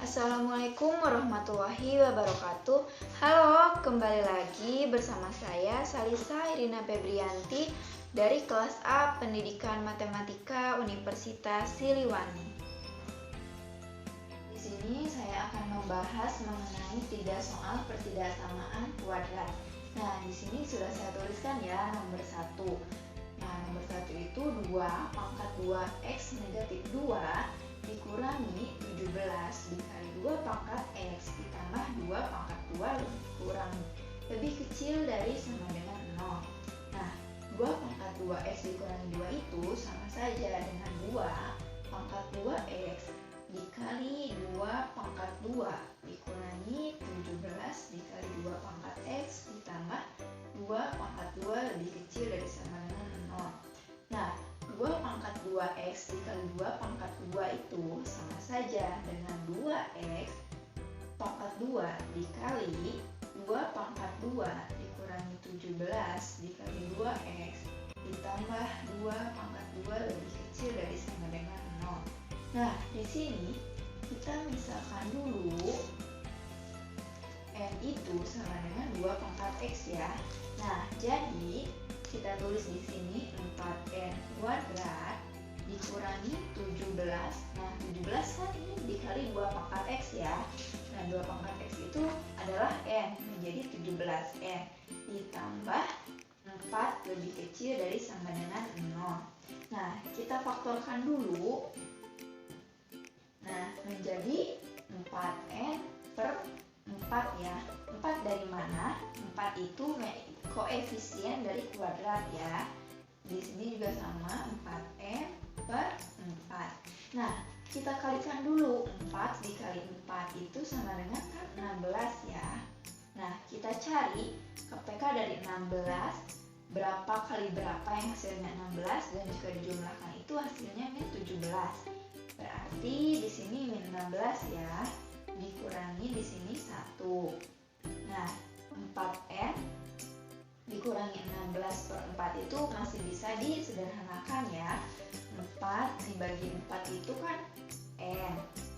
Assalamualaikum warahmatullahi wabarakatuh. Halo, kembali lagi bersama saya Salisa Irina Febrianti dari kelas A Pendidikan Matematika Universitas Siliwangi. Di sini saya akan membahas mengenai 3 soal pertidaksamaan kuadrat. Nah, di sini sudah saya tuliskan ya nomor 1. Nah, nomor 1 itu 2 pangkat 2x negatif 2 dikurangi 17 dikali 2 pangkat x ditambah 2 pangkat 2 lebih kecil dari sama dengan 0. Nah, 2 pangkat 2x dikurangi 2 itu sama saja dengan 2 pangkat 2x dikali 2 pangkat 2 dikurangi 17 dikali 2 pangkat x ditambah 2 pangkat 2 lebih kecil dari sama dengan 0. Nah, 2 pangkat 2x dikali 2 pangkat 2 itu sama saja dengan 2x pangkat 2 dikali 2 pangkat 2 dikurangi 17 dikali 2x ditambah 2 pangkat 2 lebih kecil dari sama dengan 0. Nah, di sini kita misalkan dulu n itu sama dengan 2 pangkat x ya. Nah, jadi kita tulis di sini 4n kuadrat dikurangi 17. Nah, 17 kan ini dikali 2 pangkat x ya. Nah, 2 pangkat x itu adalah n, menjadi 17n ditambah 4 lebih kecil dari sama dengan 0. Nah, kita faktorkan dulu. Nah, menjadi 4n per 4 ya. 4 dari mana? 4 itu koefisien dari kuadrat ya. Di sini juga sama 4n per 4. Nah, kita kalikan dulu. 4 dikali 4 itu sama dengan 16 ya. Nah, kita cari KPK dari 16. Berapa kali berapa yang hasilnya 16, dan jika dijumlahkan itu hasilnya min 17. Berarti di sini min 16 ya. Dikurangi di sini 1. Nah, 4n dikurangi 16 per 4 itu masih bisa disederhanakan ya. 4 dibagi 4 itu kan n,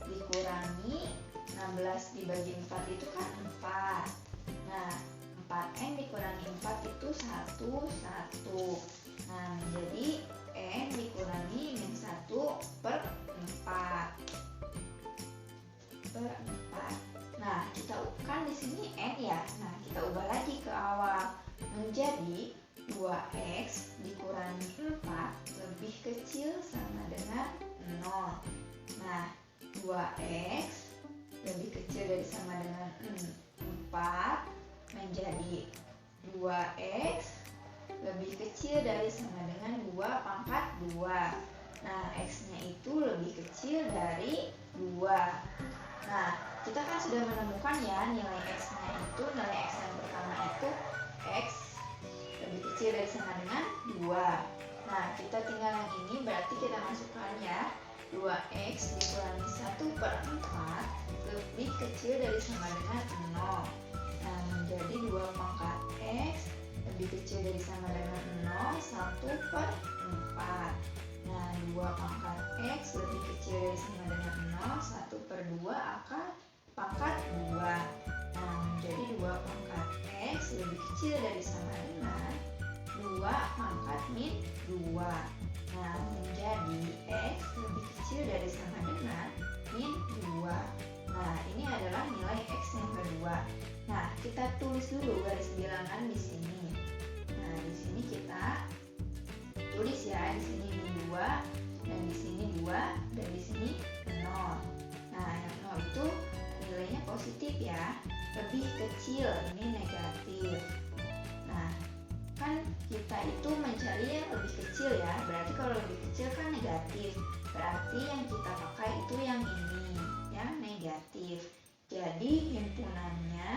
dikurangi 16 dibagi 4 itu kan 4. Nah, 4n dikurangi 4 itu 1. Nah, menjadi n dikurangi min 1 per 4. Nah, kita kan di sini n ya. Nah, kita ubah lagi ke awal menjadi 2x dikurangi 4 lebih kecil sama dengan 0. Nah, 2x lebih kecil dari sama dengan 4 menjadi 2x lebih kecil dari sama dengan 2 pangkat 2. Nah, x-nya itu lebih kecil dari 2. Nah, kita kan sudah menemukan ya nilai x-nya itu, nilai x yang pertama itu x lebih kecil dari sama dengan 2. Nah, kita tinggal yang ini, berarti kita masukkan ya 2x dikurangi 1 per 4 lebih kecil dari sama dengan 0. Nah, menjadi 2 pangkat x lebih kecil dari sama dengan 0 1 per 4. Nah, 2 pangkat x lebih kecil dari sama dengan 0 1 per 2 akar pangkat 2. Nah, menjadi 2 pangkat x lebih kecil dari sama dengan 2 pangkat min 2. Nah, menjadi x lebih kecil dari sama dengan min 2. Nah, ini adalah nilai x yang kedua. Nah, kita tulis dulu garis bilangan di sini. Nah, di sini kita tulis ya, di sini min 2 dan di sini 2 dan di sini 0. Nah, yang 0 itu nilainya positif ya, lebih kecil, ini negatif. Nah, kan kita itu mencari yang lebih kecil ya, berarti kalau lebih kecil kan negatif, berarti yang kita pakai itu yang ini, yang negatif. Jadi himpunannya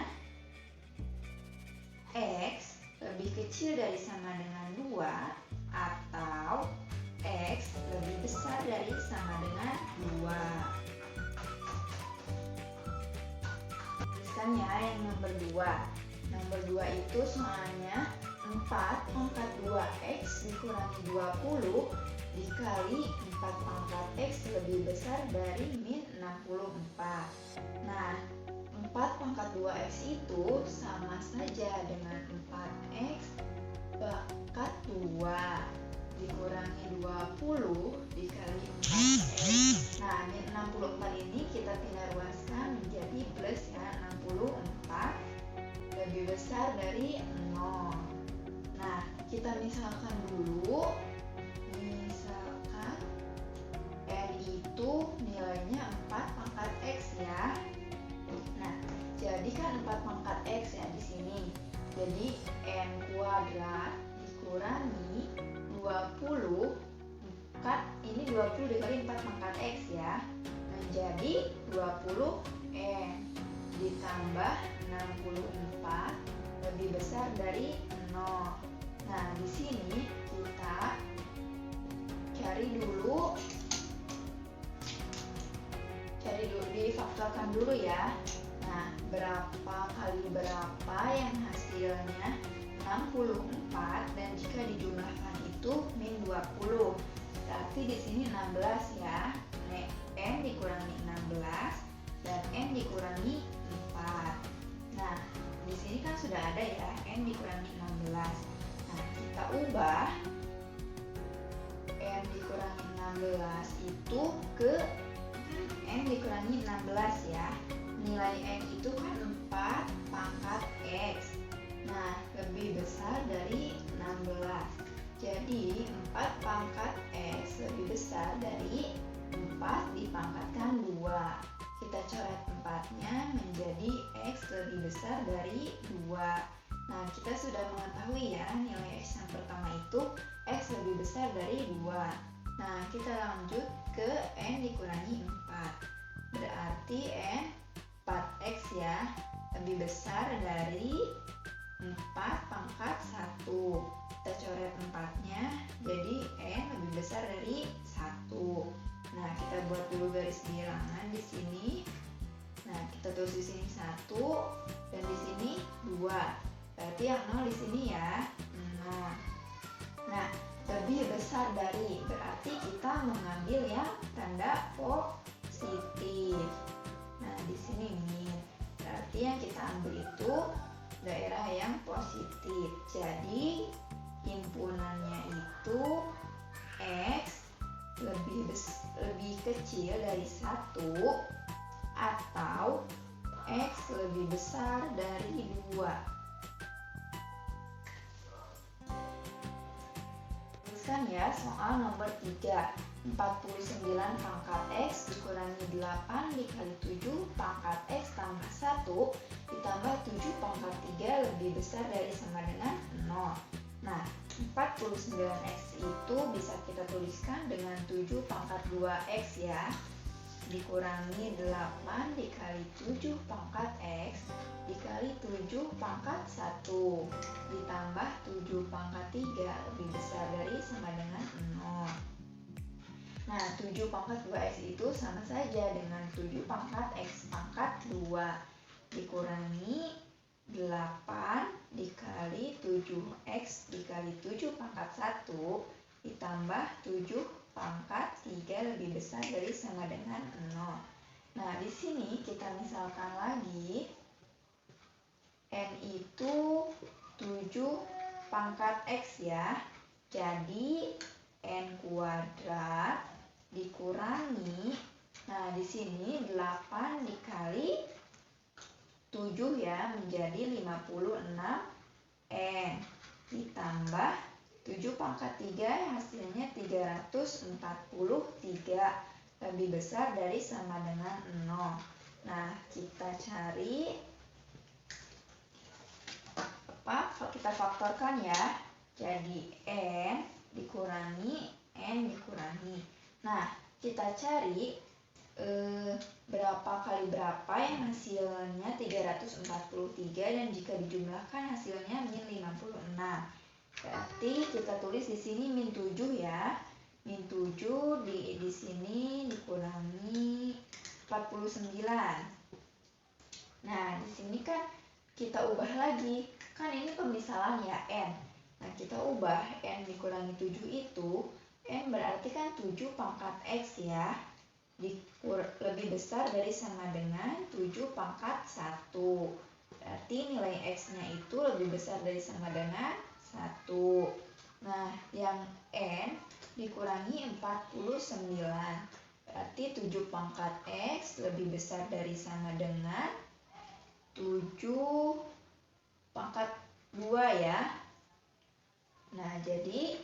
x lebih kecil dari sama dengan 2 atau x lebih besar dari sama dengan 2. Tuliskannya yang nomor 2. Nomor 2 itu soalnya 4 pangkat 2x dikurangi 20 dikali 4 pangkat x lebih besar dari min 16. 64. Nah, 4 pangkat 2x itu sama saja dengan 4x pangkat 2 dikurangi 20 dikali 4x. Nah, min 64 ini kita pindah ruaskan menjadi plus ya, 64 lebih besar dari 0. Nah, kita misalkan dulu, misalkan n itu nilainya 4 pangkat x ya. Nah, jadi kan 4 pangkat x ya di sini. Jadi n kuadrat dikurangi 20, kan ini 20 dikali 4 pangkat x ya, menjadi 20n ditambah 64 lebih besar dari 0. Nah, di sini kita cari dulu, difaktorkan dulu ya. Nah, berapa kali berapa yang hasilnya 64, dan jika dijumlahkan itu min 20. Berarti di sini 16 ya. N dikurangi 16 dan N dikurangi 4. Nah, di sini kan sudah ada ya N dikurangi 16. Nah, kita ubah N dikurangi 16 itu ke N dikurangi 16 ya. Nilai N itu kan 4 pangkat X. Nah, lebih besar dari 16. Jadi 4 pangkat X lebih besar dari 4 dipangkatkan 2. Kita coret 4-nya menjadi X lebih besar dari 2. Nah, kita sudah mengetahui ya nilai X yang pertama itu X lebih besar dari 2. Nah, kita lanjut ke N dikurangi 4. Berarti N 4x ya, lebih besar dari 4 pangkat 1. Kita coret 4-nya, jadi N lebih besar dari 1. Nah, kita buat dulu garis bilangan di sini. Nah, kita tulis di sini 1 dan di sini 2. Berarti yang 0 di sini ya, 0. Nah, lebih besar dari, berarti kita mengambil yang tanda positif. Nah, di sini min. Berarti yang kita ambil itu daerah yang positif. Jadi himpunannya itu X lebih kecil dari 1 atau X lebih besar dari 2. Tuliskan ya soal nomor 3. 49 pangkat X dikurangi 8 dikali 7 pangkat X tambah 1 ditambah 7 pangkat 3 lebih besar dari sama dengan 0. Nah, 49X itu bisa kita tuliskan dengan 7 pangkat 2X ya, dikurangi 8 dikali 7 pangkat X dikali 7 pangkat 1 ditambah 7 pangkat 3 lebih besar dari sama dengan 0. Nah, 7 pangkat 2X itu sama saja dengan 7 pangkat X pangkat 2 dikurangi 8 dikali 7X dikali 7 pangkat 1 ditambah 7 pangkat 3 lebih besar dari sama dengan 0. Nah, di sini kita misalkan lagi N itu 7 pangkat X ya. Jadi N kuadrat dikurangi, nah di sini 8 dikali 7 ya menjadi 56 N ditambah 7 pangkat 3 hasilnya 343 lebih besar dari sama dengan 0. Nah, kita cari kita faktorkan ya. Jadi N dikurangi N dikurangi. Nah, kita cari berapa kali berapa yang hasilnya 343 dan jika dijumlahkan hasilnya min 56. Berarti kita tulis di sini min 7 ya. Min 7 di sini dikurangi 49. Nah, di sini kan kita ubah lagi. Kan ini pemisahan ya N. Nah, kita ubah N dikurangi 7 itu N berarti kan 7 pangkat X ya. lebih besar dari sama dengan 7 pangkat 1. Berarti nilai X-nya itu lebih besar dari sama dengan 1. Nah, yang N dikurangi 49. Berarti 7 pangkat X lebih besar dari sama dengan 7 pangkat 2 ya. Nah, jadi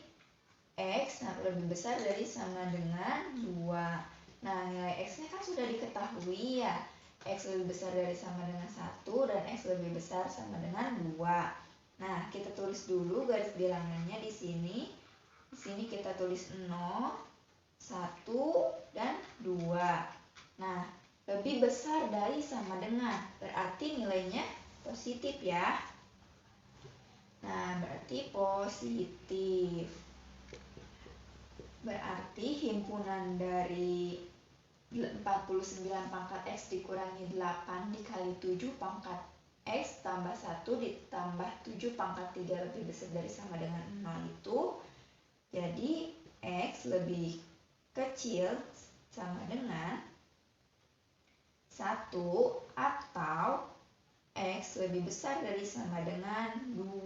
X lebih besar dari sama dengan 2. Nah, nilai X-nya kan sudah diketahui ya. X lebih besar dari sama dengan 1 dan X lebih besar sama dengan 2. Nah, kita tulis dulu garis bilangannya di sini. Di sini kita tulis 0, 1, dan 2. Nah, lebih besar dari sama dengan, berarti nilainya positif ya. Nah, berarti positif. Berarti himpunan dari 49 pangkat X dikurangi 8 dikali 7 pangkat X tambah 1 ditambah 7 pangkat 3 lebih besar dari sama dengan 0 itu, jadi X lebih kecil sama dengan 1 atau X lebih besar dari sama dengan 2.